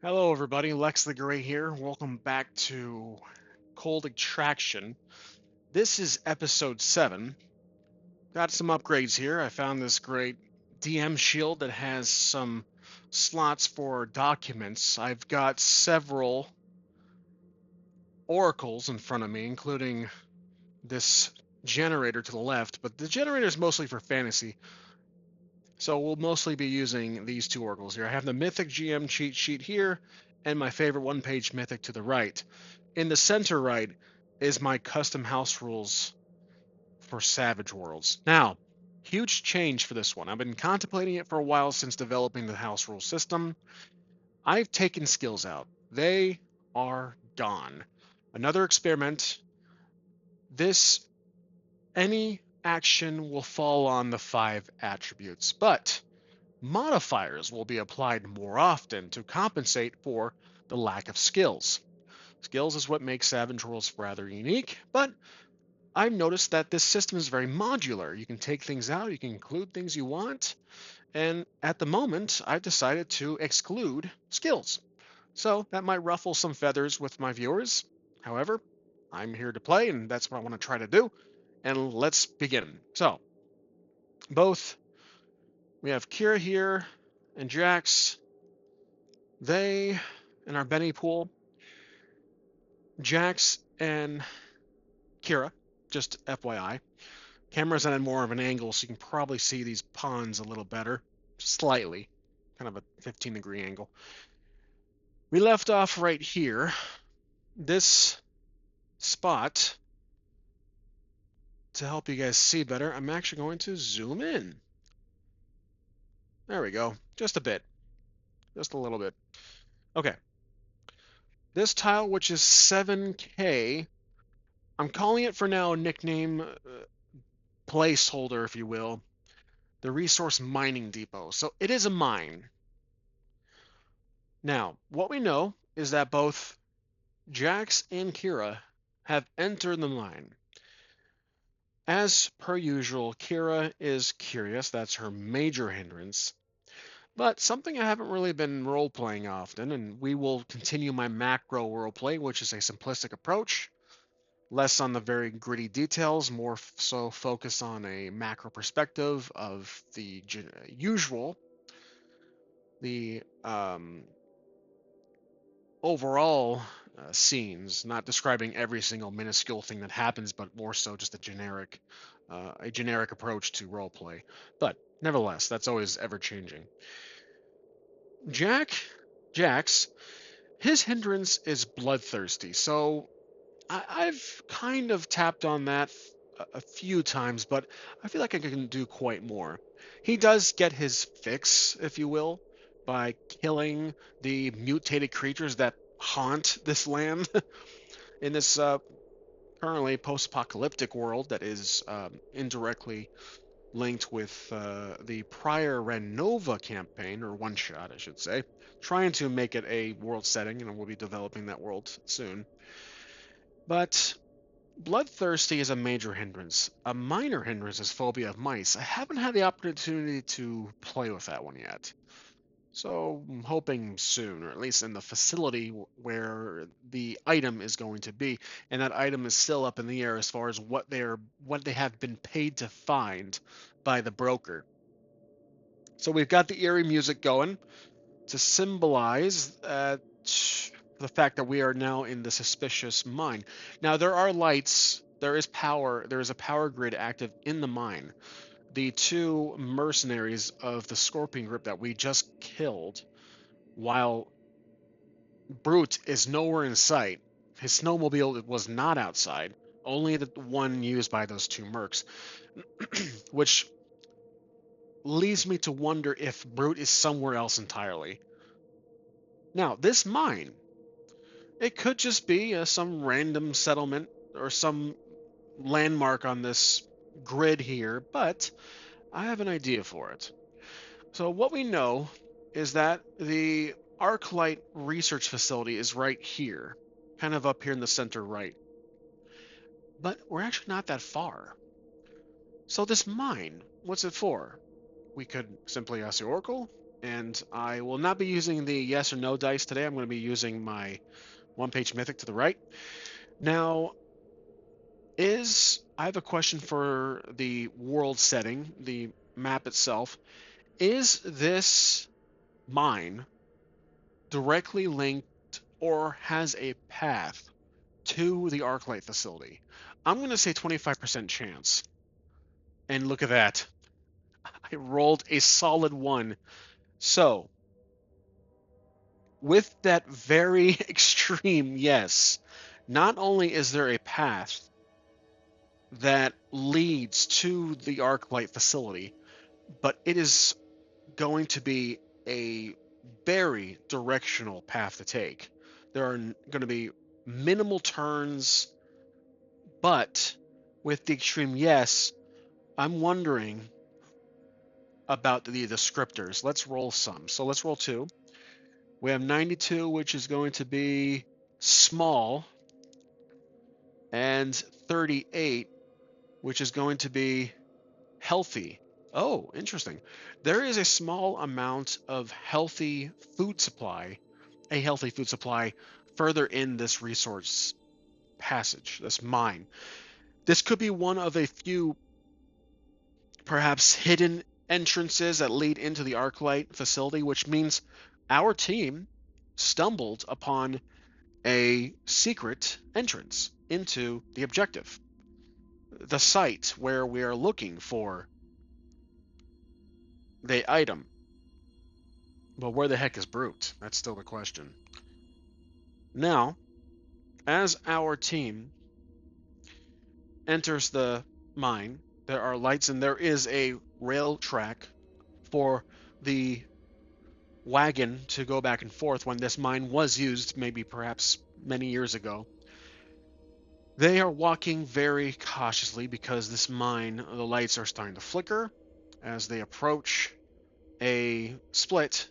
Hello, everybody. Lex the Gray here. Welcome back to Cold Extraction. This is episode 7. Got some upgrades here. I found this great DM shield that has some slots for documents. I've got several oracles in front of me, including this generator to the left, but the generator is mostly for fantasy. So we'll mostly be using these two oracles here. I have the Mythic GM cheat sheet here, and my favorite one-page Mythic to the right. In the center right is my custom house rules for Savage Worlds. Now, huge change for this one. I've been contemplating it for a while since developing the house rule system. I've taken skills out. They are gone. Another experiment. This any action will fall on the 5 attributes, but modifiers will be applied more often to compensate for the lack of skills. Skills is what makes Savage Worlds rather unique, but I've noticed that this system is very modular. You can take things out, you can include things you want, and at the moment, I've decided to exclude skills. So that might ruffle some feathers with my viewers. However, I'm here to play, and that's what I want to try to do. And let's begin. So, both we have Keera here and Jax. They, in our Benny pool, Jax and Keera, just FYI. Camera's at more of an angle, so you can probably see these ponds a little better. Slightly. Kind of a 15-degree angle. We left off right here. This spot, to help you guys see better, I'm actually going to zoom in. There we go. Just a bit. Just a little bit. Okay. This tile, which is 7K, I'm calling it for now a nickname placeholder, if you will. The Resource Mining Depot. So it is a mine. Now, what we know is that both Jax and Keera have entered the mine. As per usual, Keera is curious. That's her major hindrance. But something I haven't really been role-playing often, and we will continue my macro roleplay, which is a simplistic approach, less on the very gritty details, more so focus on a macro perspective of the usual, the overall scenes, not describing every single minuscule thing that happens, but more so just a generic approach to roleplay. But nevertheless, that's always ever changing. Jax, his hindrance is bloodthirsty, so I've kind of tapped on that a few times, but I feel like I can do quite more. He does get his fix, if you will, by killing the mutated creatures that haunt this land in this currently post-apocalyptic world that is indirectly linked with the prior Renova campaign, or one shot, I should say, trying to make it a world setting, and we'll be developing that world soon. But bloodthirsty is a major hindrance. A minor hindrance is phobia of mice. I haven't had the opportunity to play with that one yet. So I'm hoping soon, or at least in the facility where the item is going to be, and that item is still up in the air as far as what they have been paid to find by the broker. So we've got the eerie music going to symbolize the fact that we are now in the suspicious mine. Now there are lights, there is power, there is a power grid active in the mine. The two mercenaries of the Scorpion group that we just killed, while Brute is nowhere in sight, his snowmobile was not outside, only the one used by those two mercs, which leads me to wonder if Brute is somewhere else entirely. Now, this mine, it could just be some random settlement or some landmark on this grid here, but I have an idea for it. So what we know is that the Arclight Research Facility is right here, kind of up here in the center right. But we're actually not that far. So this mine, what's it for? We could simply ask the Oracle. And I will not be using the yes or no dice today. I'm going to be using my one-page mythic to the right. Now, I have a question for the world setting, the map itself. Is this mine directly linked or has a path to the Arclight facility? I'm going to say 25% chance. And look at that. I rolled a solid 1. So, with that very extreme yes, not only is there a path that leads to the Arclight facility, but it is going to be a very directional path to take. There are going to be minimal turns, but with the extreme yes, I'm wondering about the descriptors. Let's roll some. So let's roll 2. We have 92, which is going to be small, and 38, which is going to be healthy. Oh, interesting. There is a small amount of a healthy food supply further in this resource passage, this mine. This could be one of a few perhaps hidden entrances that lead into the Arclight facility, which means our team stumbled upon a secret entrance into the objective, the site where we are looking for the item. But where the heck is Brute? That's still the question. Now, as our team enters the mine, there are lights and there is a rail track for the wagon to go back and forth when this mine was used, maybe perhaps many years ago. They are walking very cautiously because this mine, the lights are starting to flicker as they approach a split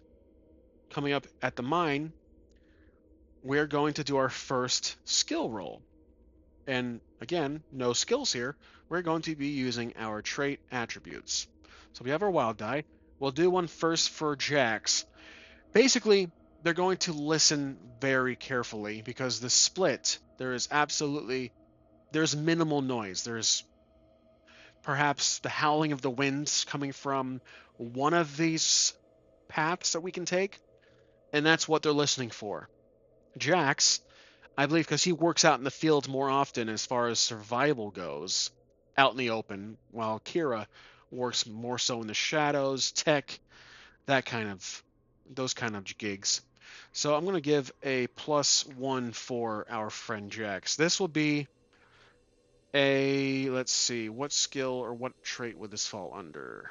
coming up at the mine. We're going to do our first skill roll. And again, no skills here. We're going to be using our trait attributes. So we have our wild die. We'll do one first for Jax. Basically, they're going to listen very carefully because the split, there's minimal noise. There's perhaps the howling of the winds coming from one of these paths that we can take, and that's what they're listening for. Jax, I believe, because he works out in the field more often as far as survival goes, out in the open, while Keera works more so in the shadows, tech, those kind of gigs. So I'm going to give a +1 for our friend Jax. This will be let's see, what skill or what trait would this fall under?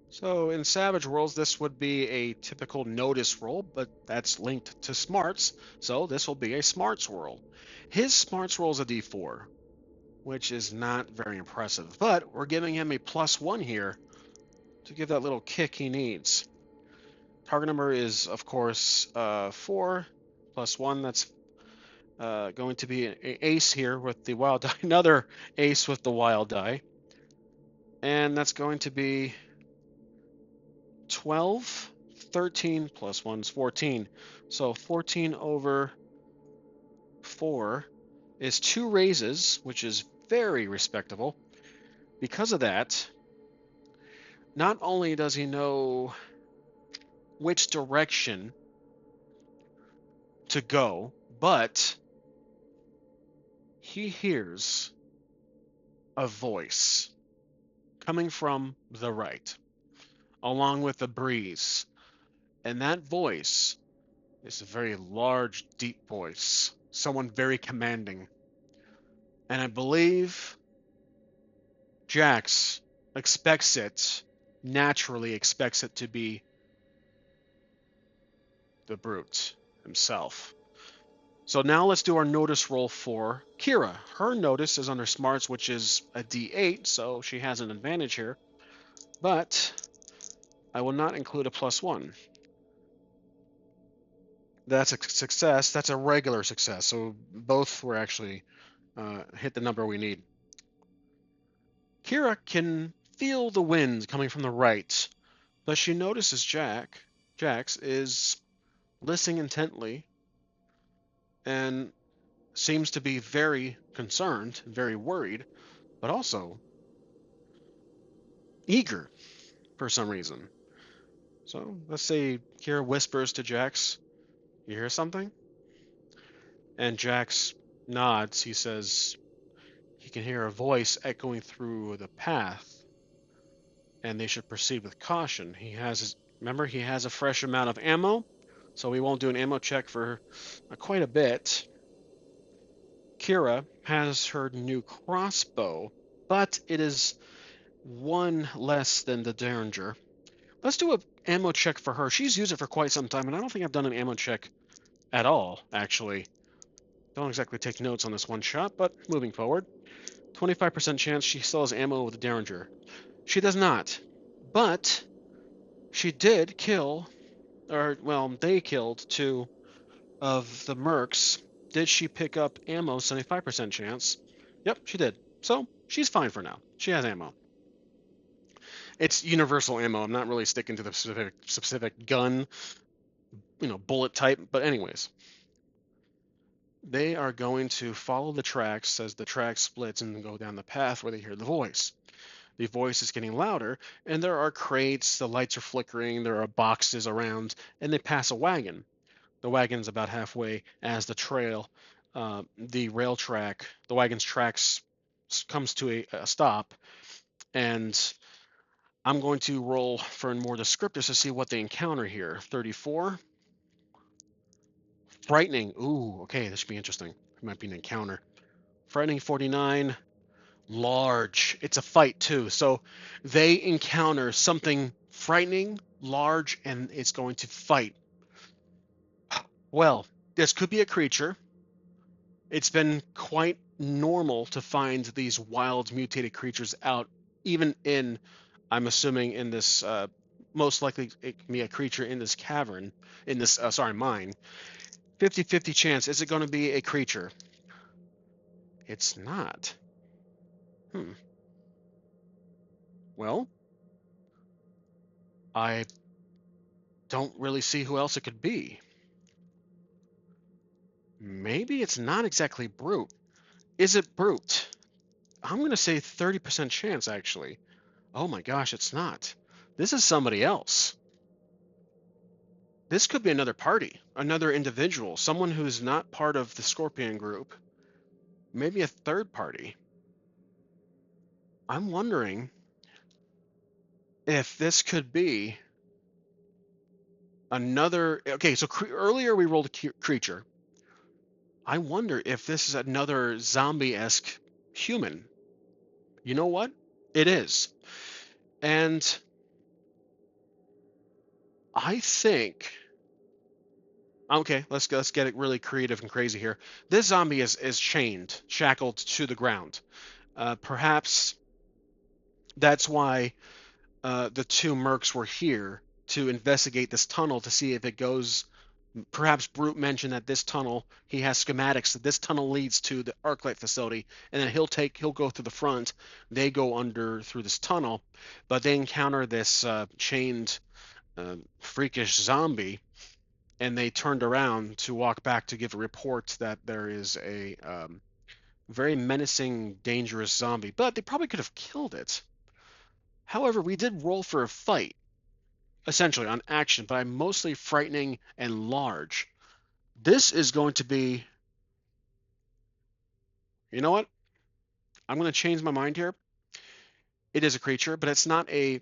So in Savage Worlds, this would be a typical notice roll, but that's linked to smarts, so this will be a smarts roll. His smarts roll is a d4, which is not very impressive, but we're giving him a +1 here to give that little kick he needs. Target number is, of course, 4 +1. That's going to be an ace here with the wild die, another ace with the wild die. And that's going to be 12, 13 plus 1 is 14. So 14 over 4 is 2 raises, which is very respectable. Because of that, not only does he know which direction to go, but he hears a voice coming from the right, along with the breeze. And that voice is a very large, deep voice, someone very commanding. And I believe Jax naturally expects it to be the Brute himself. So now let's do our notice roll for Keera. Her notice is under smarts, which is a d8, so she has an advantage here. But I will not include a +1. That's a success. That's a regular success. So both were actually hit the number we need. Keera can feel the wind coming from the right, But she notices Jax is listening intently and seems to be very concerned, very worried, but also eager for some reason. So let's say Kira whispers to Jax, "You hear something?" And Jax nods. He says he can hear a voice echoing through the path, and they should proceed with caution. Remember, he has a fresh amount of ammo, so we won't do an ammo check for quite a bit. Kira has her new crossbow, but it is one less than the Derringer. Let's do an ammo check for her. She's used it for quite some time, and I don't think I've done an ammo check at all, actually. Don't exactly take notes on this one shot, but moving forward. 25% chance she still has ammo with the Derringer. She does not, but she did kill, or, well, they killed two of the mercs. Did she pick up ammo? 75% chance. Yep, she did. So she's fine for now. She has ammo. It's universal ammo. I'm not really sticking to the specific gun, bullet type. But anyways, they are going to follow the tracks as the track splits and go down the path where they hear the voice. The voice is getting louder, and there are crates. The lights are flickering. There are boxes around, and they pass a wagon. The wagon's about halfway as the rail track, the wagon's tracks comes to a stop, and I'm going to roll for more descriptors to see what they encounter here. 34. Frightening. Ooh, okay, this should be interesting. It might be an encounter. Frightening 49. Large. It's a fight too. So they encounter something frightening, large, and it's going to fight. Well, this could be a creature. It's been quite normal to find these wild mutated creatures out, even in, I'm assuming, in this, most likely it can be a creature in this cavern, in this, mine. 50-50 chance. Is it going to be a creature? It's not. Well, I don't really see who else it could be. Maybe it's not exactly brute. Is it brute? I'm going to say 30% chance, actually. Oh my gosh, it's not. This is somebody else. This could be another party, another individual, someone who's not part of the Scorpion group, maybe a third party. I'm wondering if this could be another. Okay, so earlier we rolled a creature. I wonder if this is another zombie-esque human. You know what? It is. And I think, okay, let's get it really creative and crazy here. This zombie is chained, shackled to the ground. Perhaps that's why the two mercs were here to investigate this tunnel to see if it goes. Perhaps Brute mentioned that this tunnel, he has schematics that this tunnel leads to the Arclight facility, and then he'll go through the front. They go under through this tunnel, but they encounter this chained, freakish zombie, and they turned around to walk back to give a report that there is a very menacing, dangerous zombie. But they probably could have killed it. However, we did roll for a fight, essentially on action, but I'm mostly frightening and large. This is going to be, you know what? I'm going to change my mind here. It is a creature, but it's not a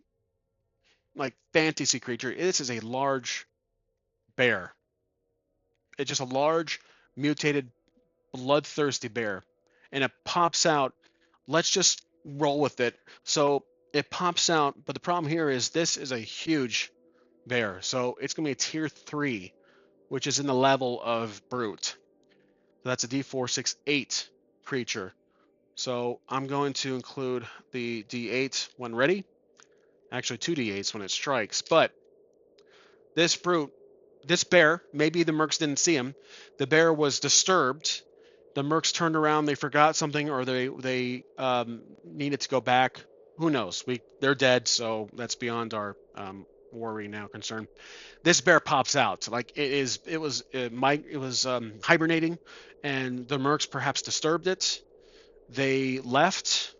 like fantasy creature. This is a large bear. It's just a large, mutated, bloodthirsty bear, and it pops out. Let's just roll with it. So it pops out, but the problem here is this is a huge bear, so it's going to be a tier 3, which is in the level of brute. So that's a D468 creature. So I'm going to include the D8 when ready. Actually, 2 D8s when it strikes. But this brute, this bear, maybe the mercs didn't see him. The bear was disturbed. The mercs turned around, they forgot something, or they needed to go back. Who knows? They're dead, so that's beyond our worry now, concern. This bear pops out. Like it was hibernating, and the mercs perhaps disturbed it. They left.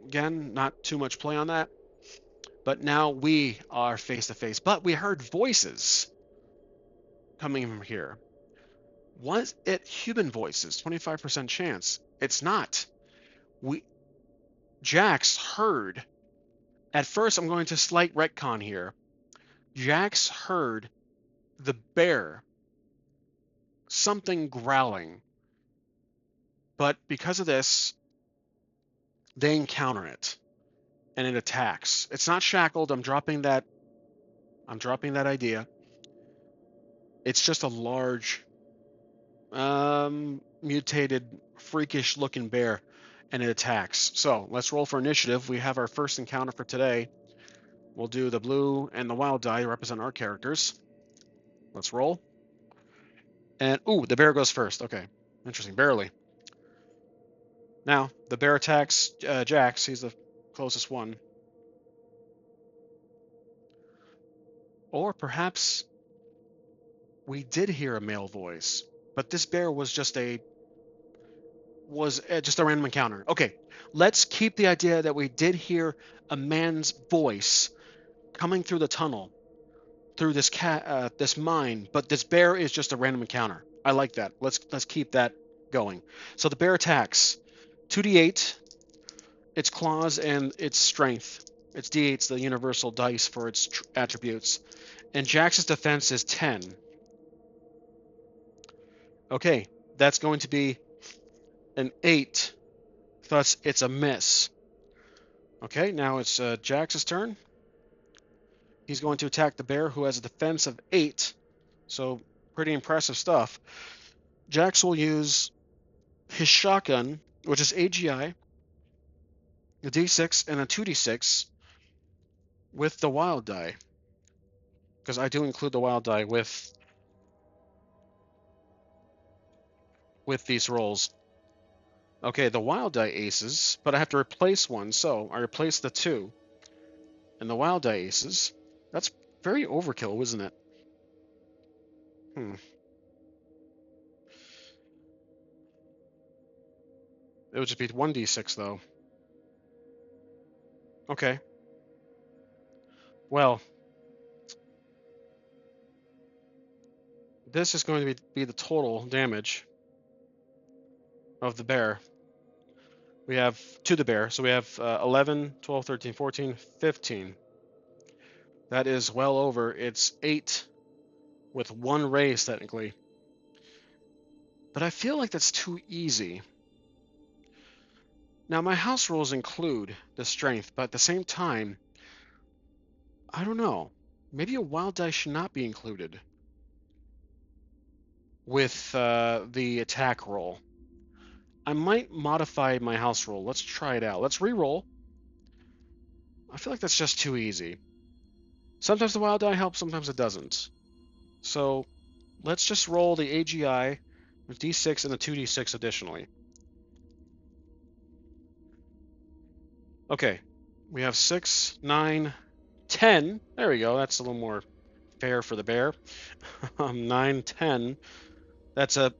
Again, not too much play on that. But now we are face to face. But we heard voices coming from here. Was it human voices? 25% chance. It's not. We Jax heard. At first, I'm going to slight retcon here. Jax heard the bear, something growling. But because of this, they encounter it, and it attacks. It's not shackled. I'm dropping that idea. It's just a large, mutated, freakish-looking bear, and it attacks. So let's roll for initiative. We have our first encounter for today. We'll do the blue and the wild die to represent our characters. Let's roll. And, ooh, the bear goes first. Okay, interesting, barely. Now, the bear attacks Jax. He's the closest one. Or perhaps we did hear a male voice, but this bear was just a random encounter. Okay, let's keep the idea that we did hear a man's voice coming through the tunnel, through this mine, but this bear is just a random encounter. I like that. Let's keep that going. So the bear attacks. 2d8, its claws and its strength. Its d8's the universal dice for its attributes. And Jax's defense is 10. Okay, that's going to be an 8. Thus, it's a miss. Okay, now it's Jax's turn. He's going to attack the bear, who has a defense of 8. So, pretty impressive stuff. Jax will use his shotgun, which is AGI, a d6 and a 2d6 with the wild die. Because I do include the wild die with these rolls. Okay, the wild die aces, but I have to replace one, so I replace the 2. And the wild die aces. That's very overkill, isn't it? It would just be 1d6, though. Okay. Well, this is going to be the total damage of the bear. We have to the bear, so we have 11, 12, 13, 14, 15. That is well over. It's 8 with 1 raise, technically. But I feel like that's too easy. Now, my house rules include the strength, but at the same time, I don't know. Maybe a wild die should not be included with the attack roll. I might modify my house roll. Let's try it out. Let's re-roll. I feel like that's just too easy. Sometimes the wild die helps, sometimes it doesn't. So let's just roll the AGI with d6 and the 2d6 additionally. Okay, we have 6, 9, 10. There we go. That's a little more fair for the bear. 9, 10. That's a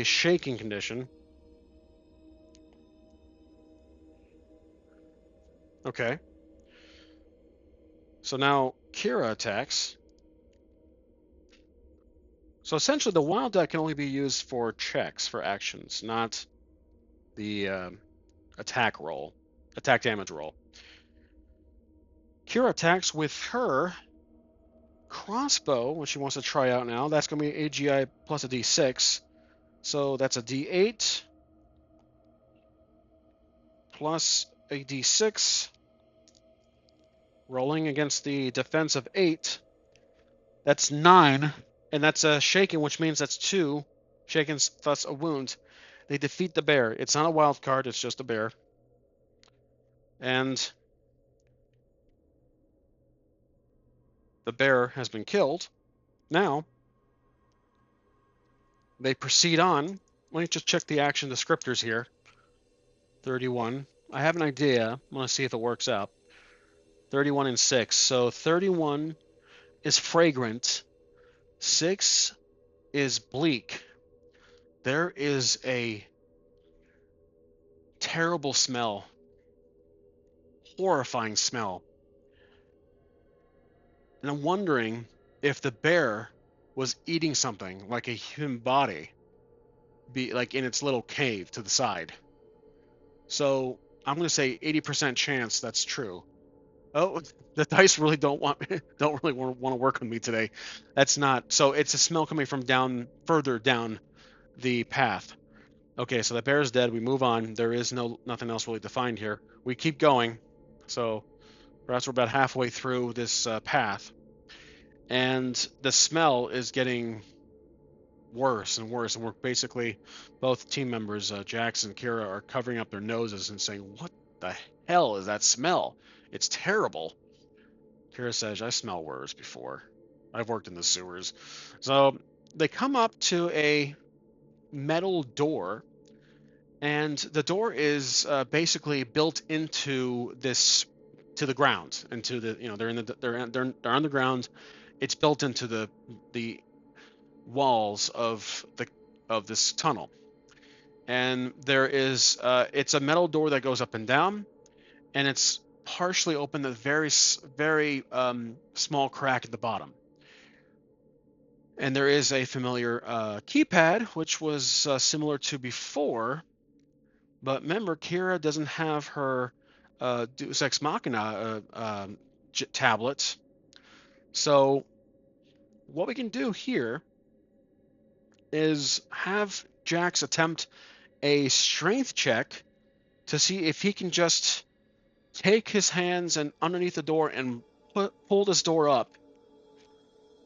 shaking condition. Okay. So now Keera attacks. So essentially, the wild die can only be used for checks, for actions, not the attack damage roll. Keera attacks with her crossbow, which she wants to try out now. That's going to be AGI plus a d6. So that's a d8 plus a d6. Rolling against the defense of 8. That's 9. And that's a shaken, which means that's 2. Shaken's thus a wound. They defeat the bear. It's not a wild card, it's just a bear. And the bear has been killed. Now, they proceed on. Let me just check the action descriptors here. 31. I have an idea. I want to see if it works out. 31 and 6. So 31 is fragrant. 6 is bleak. There is a terrible smell, horrifying smell. And I'm wondering if the bear was eating something like a human body, be like in its little cave to the side. So I'm going to say 80% chance that's true. Oh, the dice really don't really want to work on me today. That's not. So it's a smell coming from further down the path. Okay, so the bear is dead. We move on. There is nothing else really to find here. We keep going. So perhaps we're about halfway through this path, and the smell is getting worse and worse. And we're basically both team members, Jax and Keera, are covering up their noses and saying, "What the hell is that smell? It's terrible." Keera says, "I smell worse before. I've worked in the sewers." So they come up to a metal door, and the door is basically built into this to the ground, into the they're in the they're on the ground. It's built into the walls of this tunnel, and there is it's a metal door that goes up and down, and it's partially open at a very small crack at the bottom. And there is a familiar keypad, which was similar to before. But remember, Keera doesn't have her Deus Ex Machina tablet. So what we can do here is have Jax attempt a strength check to see if he can just take his hands and underneath the door and pull this door up,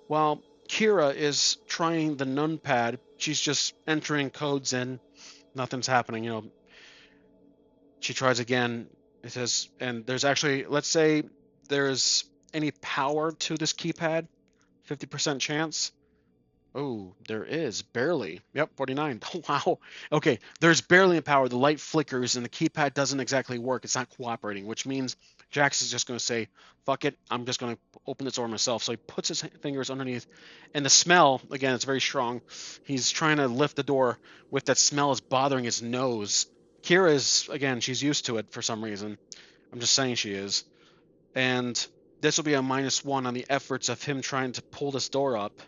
while Keera is trying the numpad. She's just entering codes in. Nothing's happening. She tries again. It says, and there's actually, let's say there's any power to this keypad, 50% chance. Oh, there is barely. Yep, 49. Oh, wow. Okay, there's barely a power. The light flickers and the keypad doesn't exactly work. It's not cooperating, which means Jax is just going to say, fuck it, I'm just going to open this door myself. So he puts his fingers underneath, and the smell, again, it's very strong. He's trying to lift the door with that smell is bothering his nose. Keera is, again, she's used to it for some reason. I'm just saying she is. And this will be a -1 on the efforts of him trying to pull this door up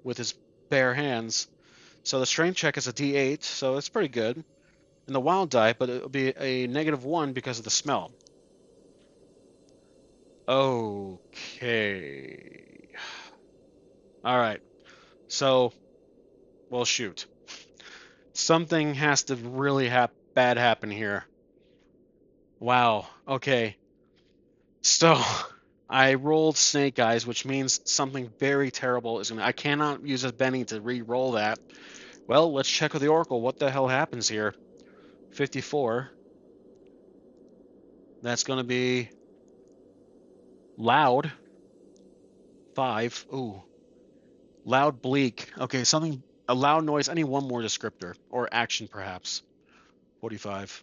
with his bare hands. So the strength check is a D8, so it's pretty good. And the wild die, but it'll be a -1 because of the smell. Okay. All right. So, well, shoot. Something has to really bad happen here. Wow. Okay. So, I rolled snake eyes, which means something very terrible is gonna. I cannot use a Benny to re-roll that. Well, let's check with the Oracle. What the hell happens here? 54. That's going to be loud. 5. Ooh. Loud, bleak. Okay, a loud noise. I need one more descriptor. Or action, perhaps. 45.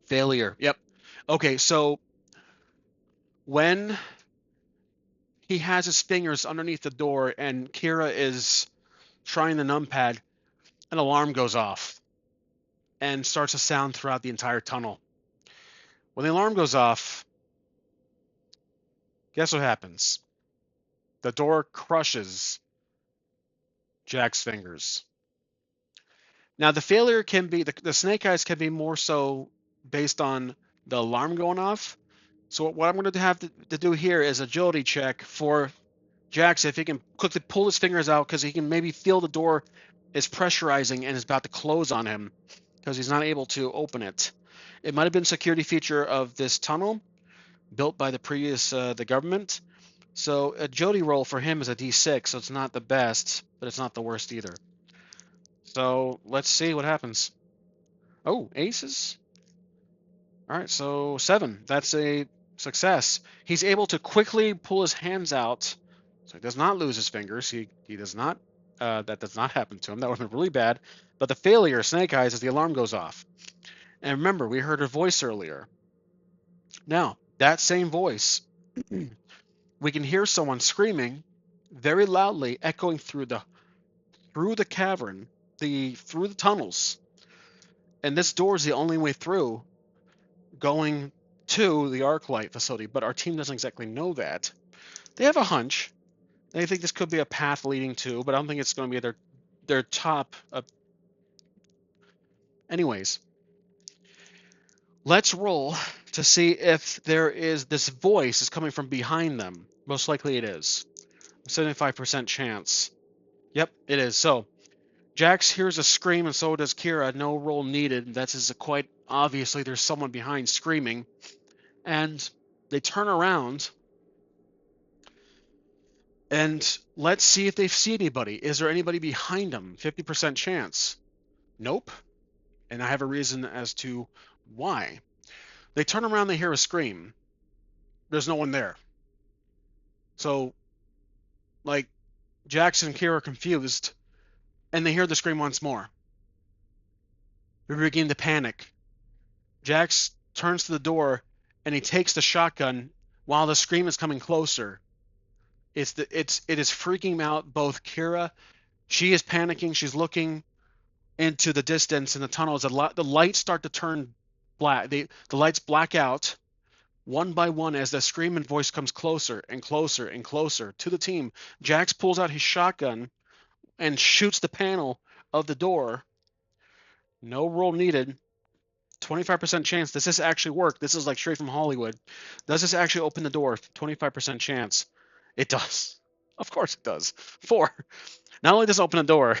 Failure. Yep. Okay, so when he has his fingers underneath the door and Keera is trying the numpad, an alarm goes off and starts to sound throughout the entire tunnel. When the alarm goes off, guess what happens? The door crushes Jack's fingers. Now, the failure can be, the snake eyes can be more so based on the alarm going off. So what I'm going to have to do here is agility check for Jax, if he can quickly pull his fingers out, because he can maybe feel the door is pressurizing and is about to close on him because he's not able to open it. It might have been a security feature of this tunnel built by the previous the government. So agility roll for him is a D6, so it's not the best, but it's not the worst either. So let's see what happens. Oh, aces. All right, so 7. That's a success. He's able to quickly pull his hands out, so he does not lose his fingers. He does not. That does not happen to him. That would have been really bad. But the failure, Snake Eyes, as the alarm goes off. And remember, we heard her voice earlier. Now, that same voice we can hear someone screaming very loudly, echoing through the cavern, through the tunnels. And this door is the only way through, going to the Arclight facility, but our team doesn't exactly know that. They have a hunch. They think this could be a path leading to, but I don't think it's going to be their top. Anyways, let's roll to see if this voice is coming from behind them. Most likely it is. 75% chance. Yep, it is. So Jax hears a scream, and so does Keera. No roll needed. That's quite obviously there's someone behind screaming. And they turn around, and let's see if they see anybody. Is there anybody behind them? 50% chance. Nope. And I have a reason as to why. They turn around, they hear a scream. There's no one there. So, like, Jax and Keera are confused, and they hear the scream once more. They begin to panic. Jax turns to the door, and he takes the shotgun while the scream is coming closer. It is freaking out both Keera. She is panicking. She's looking into the distance in the tunnels. The lights start to turn black. The lights black out one by one as the scream and voice comes closer and closer and closer to the team. Jax pulls out his shotgun and shoots the panel of the door. No roll needed. 25% chance. Does this actually work? This is like straight from Hollywood. Does this actually open the door? 25% chance. It does. Of course it does. 4. Not only does it open the door,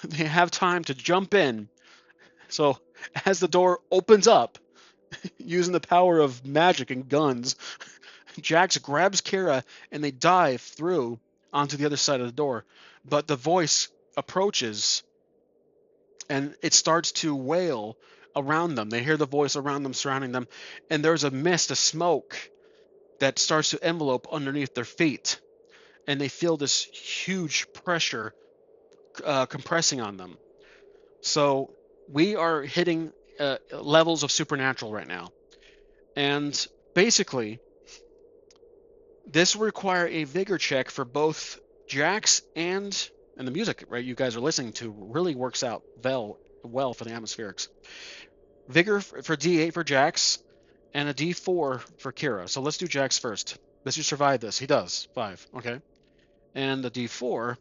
they have time to jump in. So as the door opens up, using the power of magic and guns, Jax grabs Keera and they dive through onto the other side of the door. But the voice approaches and it starts to wail around them. They hear the voice around them, surrounding them, and there's a mist, a smoke that starts to envelope underneath their feet. And they feel this huge pressure compressing on them. So we are hitting levels of supernatural right now. And basically, this will require a vigor check for both Jax and the music, right? You guys are listening to really works out well for the atmospherics. Vigor for D8 for Jax and a D4 for Keera. So let's do Jax first. Does he survive this? He does. 5. Okay. And the D4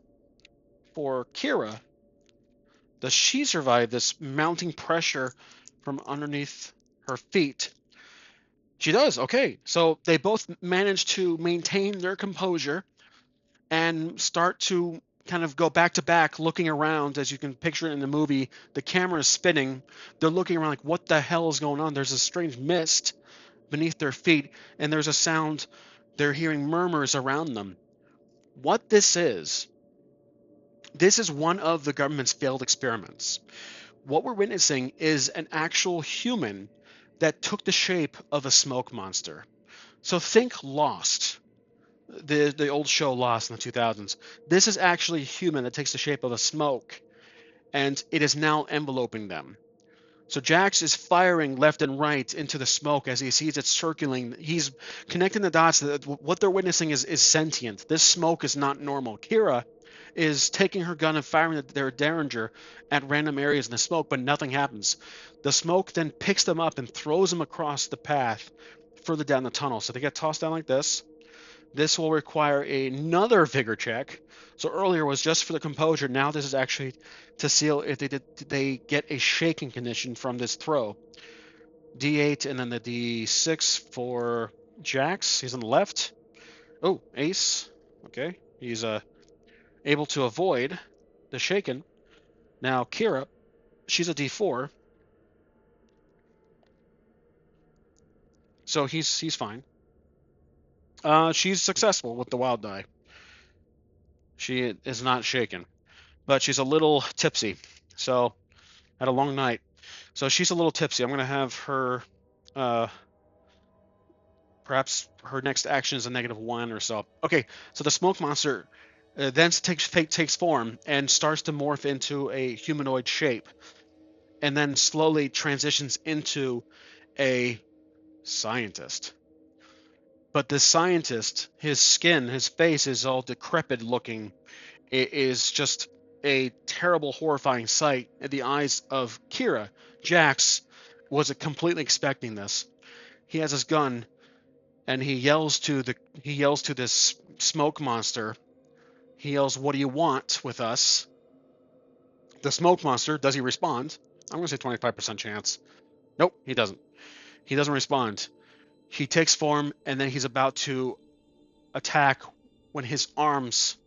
for Keera. Does she survive this mounting pressure from underneath her feet? She does. Okay. So they both manage to maintain their composure and start to kind of go back to back, looking around. As you can picture it in the movie, the camera is spinning. They're looking around like, what the hell is going on? There's a strange mist beneath their feet, and there's a sound. They're hearing murmurs around them. What this is one of the government's failed experiments. What we're witnessing is an actual human that took the shape of a smoke monster. So think Lost, the old show Lost in the 2000s. This is actually a human that takes the shape of a smoke, and it is now enveloping them. So Jax is firing left and right into the smoke as he sees it circling. He's connecting the dots that what they're witnessing is sentient. This smoke is not normal. Keera is taking her gun and firing their Derringer at random areas in the smoke, but nothing happens. The smoke then picks them up and throws them across the path further down the tunnel. So they get tossed down like this. This will require another vigor check. So earlier was just for the composure. Now this is actually to seal if they get a shaking condition from this throw. D8 and then the D6 for Jax. He's on the left. Oh, ace. Okay. He's able to avoid the shaken. Now Keera, she's a D4. So he's fine. She's successful with the wild die. She is not shaken, but she's a little tipsy. So had a long night. So she's a little tipsy. I'm going to have her, perhaps her next action is a -1 or so. Okay, so the smoke monster then takes form and starts to morph into a humanoid shape, and then slowly transitions into a scientist. But this scientist, his skin, his face is all decrepit looking. It is just a terrible, horrifying sight in the eyes of Keera. Jax was completely expecting this. He has his gun and he yells to this smoke monster. He yells, "What do you want with us?" The smoke monster, does he respond? I'm going to say 25% chance. Nope, he doesn't. He doesn't respond. He takes form and then he's about to attack when his arms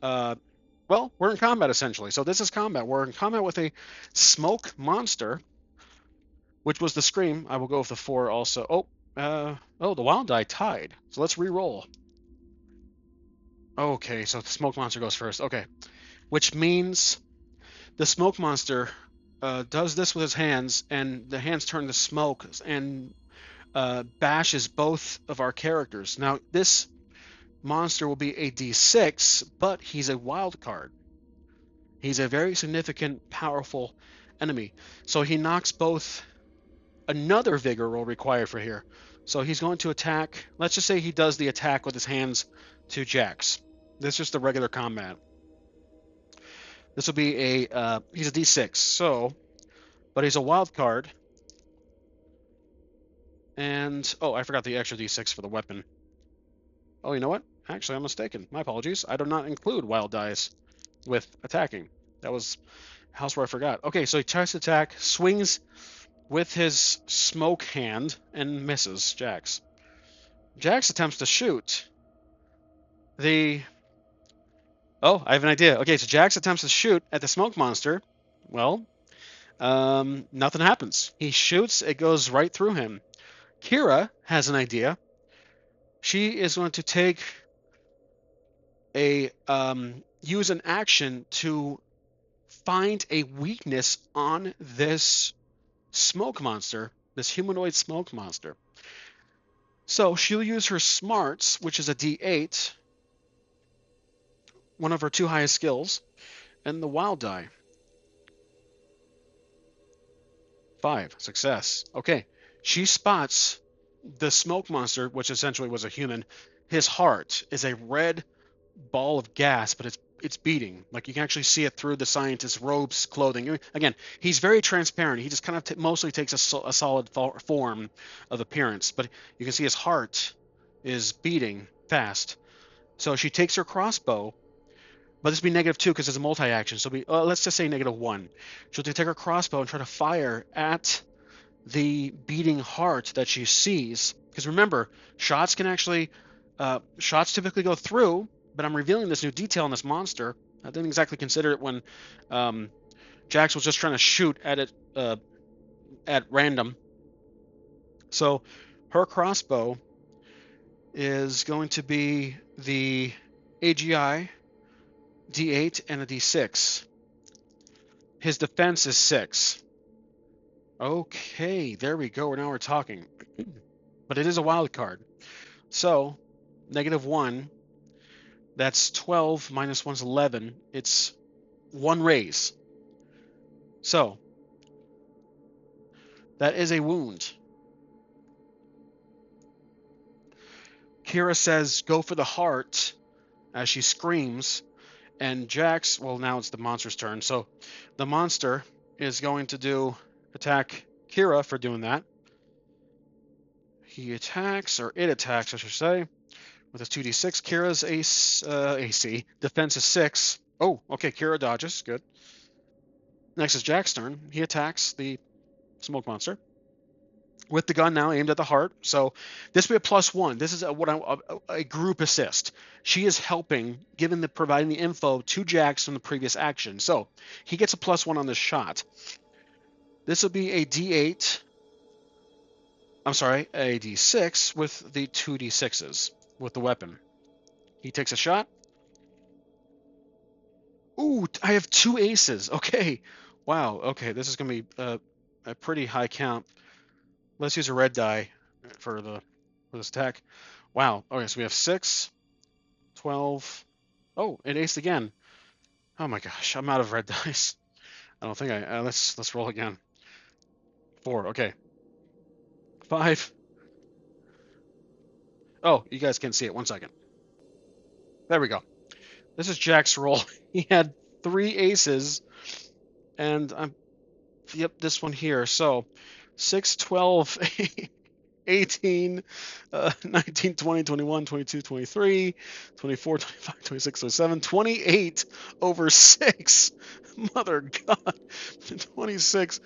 well, we're in combat essentially. So this is combat. We're in combat with a smoke monster, which was the scream. I will go with the 4 also. The wild die tied. So let's re-roll. Okay, so the smoke monster goes first. Okay, which means the smoke monster does this with his hands, and the hands turn to smoke and bashes both of our characters. Now, this monster will be a D6, but he's a wild card. He's a very significant, powerful enemy. So he knocks both. Another vigor roll required for here. So he's going to attack. Let's just say he does the attack with his hands to Jax. This is just the regular combat. This will be he's a D6. So, but he's a wild card. And I forgot the extra D6 for the weapon. Oh, you know what? Actually, I'm mistaken. My apologies. I do not include wild dice with attacking. That was house where I forgot. Okay, so he tries to attack, swings with his smoke hand, and misses Jax. Jax attempts to shoot. I have an idea. Okay, so Jax attempts to shoot at the smoke monster. Well, nothing happens. He shoots, it goes right through him. Keera has an idea. She is going to take use an action to find a weakness on this smoke monster, this humanoid smoke monster. So she'll use her smarts, which is a D8, one of her 2 highest skills, and the wild die. 5, success. Okay, she spots the smoke monster, which essentially was a human. His heart is a red ball of gas, but it's beating. Like you can actually see it through the scientist's robes, clothing. Again, he's very transparent. He just kind of mostly takes a solid form of appearance, but you can see his heart is beating fast. So she takes her crossbow, but this would be -2 because it's a multi-action. So let's just say -1. She'll take her crossbow and try to fire at the beating heart that she sees. Because remember, shots typically go through, but I'm revealing this new detail in this monster. I didn't exactly consider it when Jax was just trying to shoot at it at random. So her crossbow is going to be the AGI D8 and a D6. His defense is 6. Okay, there we go. Now we're talking. But it is a wild card. So, -1, that's 12 minus 1 is 11. It's 1 raise. So, that is a wound. Keera says, "Go for the heart," as she screams. And Jax, well, now it's the monster's turn. So, the monster is going to attack Keera for doing that. It attacks, I should say, with his 2d6. Kira's AC. Defense is 6. Oh, okay, Keera dodges. Good. Next is Jack's turn. He attacks the smoke monster with the gun now aimed at the heart. So this will be a +1. This is a group assist. She is helping, providing the info to Jax from the previous action. So he gets a +1 on this shot. This will be a D8. I'm sorry, a D6 with the 2d6s with the weapon. He takes a shot. Ooh, I have 2 aces. Okay. Wow. Okay, this is going to be a pretty high count. Let's use a red die for this attack. Wow. Okay, so we have 6, 12. Oh, it aced again. Oh my gosh, I'm out of red dice. I don't think let's roll again. 4. Okay. 5. Oh, you guys can see it. 1 second. There we go. This is Jack's roll. He had 3 aces, and yep, this one here. So 6, 12, 18, 19, 20, 21, 22, 23, 24, 25, 26, 27, 28 over 6. Mother God. 26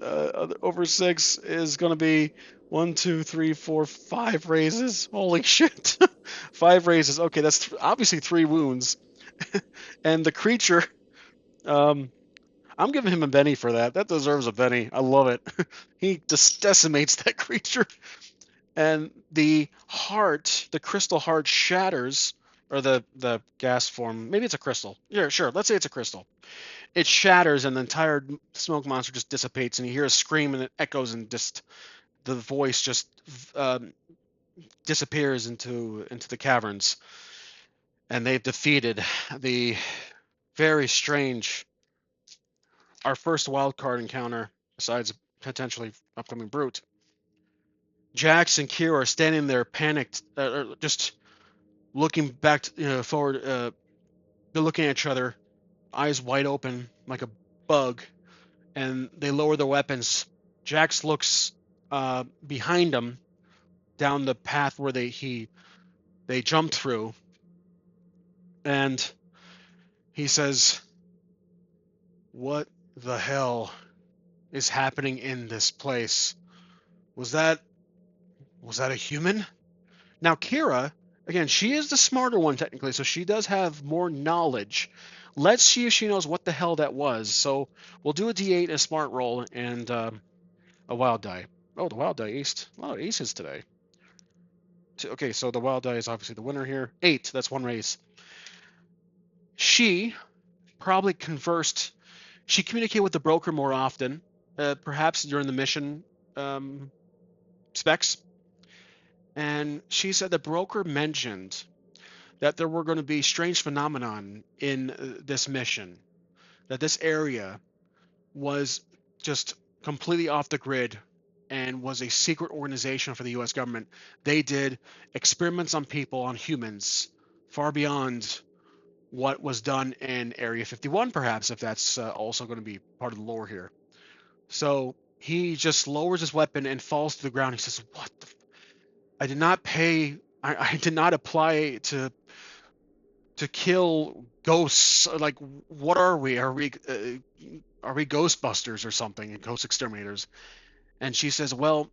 over 6 is going to be 1, 2, 3, 4, 5 raises. Holy shit. 5 raises. Okay, that's obviously 3 wounds. And the creature, um, I'm giving him a Benny for that. That deserves a Benny. I love it. He just decimates that creature. And the heart, the crystal heart shatters, or the gas form. Maybe it's a crystal. Yeah, sure. Let's say it's a crystal. It shatters, and the entire smoke monster just dissipates, and you hear a scream, and it echoes, and just the voice just um, disappears into the caverns. And they've defeated the very strange, our first wild card encounter, besides potentially upcoming brute. Jax and Keera are standing there, panicked, just looking back, forward. They're looking at each other, eyes wide open, like a bug, and they lower their weapons. Jax looks behind them, down the path where they jumped through, and he says, "What the hell is happening in this place? Was that was that a human?" Now, Keera, again, she is the smarter one technically, so she does have more knowledge. Let's see if she knows what the hell that was. So we'll do a D8, a smart roll, and a wild die. Oh, the wild die aced. A lot of aces today. Okay, so the wild die is obviously the winner here. 8, that's 1 raise. She probably conversed. She communicated with the broker more often, perhaps during the mission um, specs. And she said the broker mentioned that there were going to be strange phenomenon in this mission, that this area was just completely off the grid and was a secret organization for the US government. They did experiments on people, on humans, far beyond what was done in Area 51, perhaps, if that's also going to be part of the lore here. So he just lowers his weapon and falls to the ground. He says, "What the I did not pay. I did not apply to kill ghosts. Like, what are we? Are we Ghostbusters or something? Ghost exterminators?" And she says, "Well,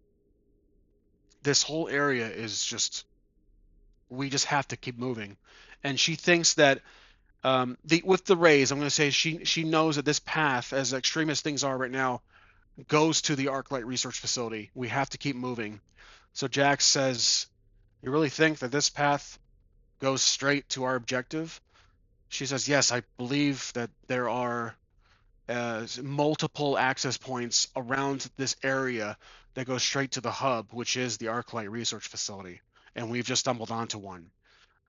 this whole area is just. We just have to keep moving." And she thinks that the with the rays, I'm going to say she knows that this path, as extreme as things are right now, goes to the Arclight Research Facility. We have to keep moving. So Jax says, "You really think that this path goes straight to our objective?" She says, "Yes, I believe that there are multiple access points around this area that go straight to the hub, which is the Arclight Research Facility. And we've just stumbled onto one.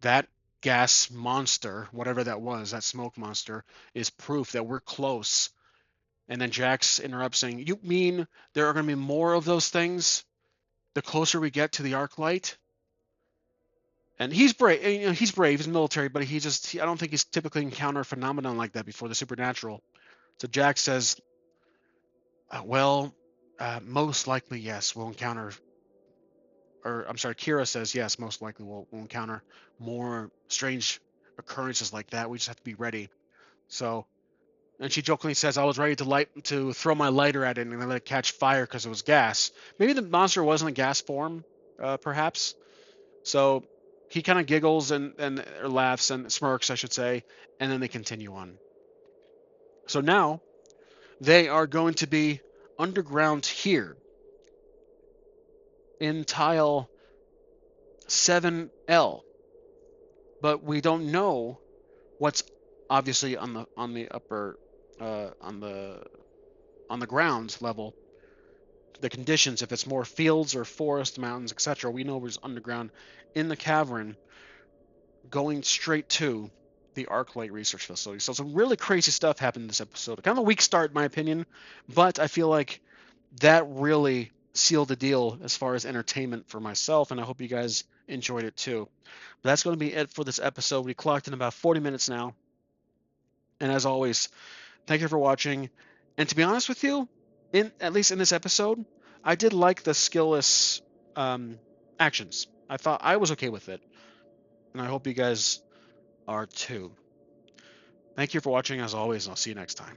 That gas monster, whatever that was, that smoke monster, is proof that we're close." And then Jax interrupts saying, "You mean there are going to be more of those things the closer we get to the Arclight?" And he's brave. He's brave. He's military, but I don't think he's typically encountered a phenomenon like that before, the supernatural. So Jack says, "Well, most likely, yes, we'll encounter." Or I'm sorry, Keera says, "Yes, most likely we'll encounter more strange occurrences like that. We just have to be ready." So, and she jokingly says, "I was ready to throw my lighter at it and let it catch fire because it was gas. Maybe the monster wasn't a gas form, perhaps." So he kind of giggles and or laughs and smirks, I should say, and then they continue on. So now they are going to be underground here in tile 7L, but we don't know what's obviously on the upper on the ground level. The conditions, if it's more fields or forest, mountains, etc. We know there's underground in the cavern going straight to the Arclight Research Facility. So some really crazy stuff happened in this episode. Kind of a weak start, in my opinion, but I feel like that really sealed the deal as far as entertainment for myself, and I hope you guys enjoyed it too. But that's going to be it for this episode. We clocked in about 40 minutes now. And as always, thank you for watching. And to be honest with you, at least in this episode, I did like the skillless um, actions. I thought I was okay with it, and I hope you guys are too. Thank you for watching as always, and I'll see you next time.